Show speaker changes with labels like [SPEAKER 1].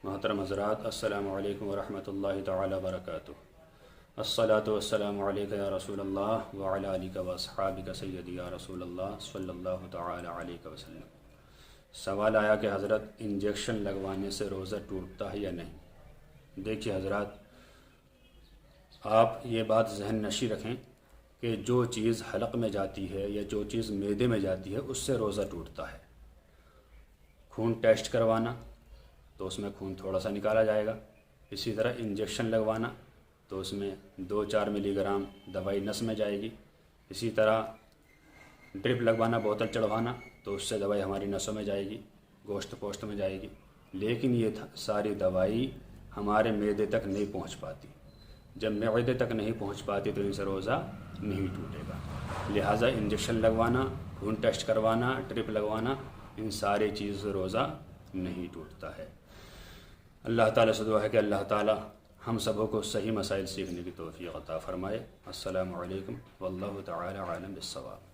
[SPEAKER 1] محترم حضرات، السلام علیکم ورحمۃ اللہ تعالی وبرکاتہ۔ الصلاۃ والسلام علیک یا رسول اللہ وعلی آلک واصحابک سیدی یا رسول اللہ صلی اللہ تعالی علیہ وسلم۔ سوال آیا کہ حضرت انجیکشن لگوانے سے روزہ ٹوٹتا ہے یا نہیں؟ دیکھیے حضرات، آپ یہ بات ذہن نشی رکھیں کہ جو چیز حلق میں جاتی ہے یا جو چیز معدے میں جاتی ہے اس سے روزہ ٹوٹتا ہے۔ خون ٹیسٹ کروانا تو اس میں خون تھوڑا سا نکالا جائے گا، اسی طرح انجیکشن لگوانا تو اس میں 2-4 ملی گرام دوائی نس میں جائے گی، اسی طرح ڈرپ لگوانا، بوتل چڑھوانا تو اس سے دوائی ہماری نسوں میں جائے گی، گوشت پوشت میں جائے گی، لیکن یہ ساری دوائی ہمارے معدے تک نہیں پہنچ پاتی۔ جب معدے تک نہیں پہنچ پاتی تو ان سے روزہ نہیں ٹوٹے گا۔ لہٰذا انجیکشن لگوانا، خون ٹیسٹ کروانا، ڈرپ لگوانا، ان ساری چیزوں سے روزہ نہیں ٹوٹتا ہے۔ اللہ تعالیٰ سے دعا ہے کہ اللہ تعالیٰ ہم سبوں کو صحیح مسائل سیکھنے کی توفیق عطا فرمائے۔ السلام علیکم واللہ تعالی عالم بالصواب۔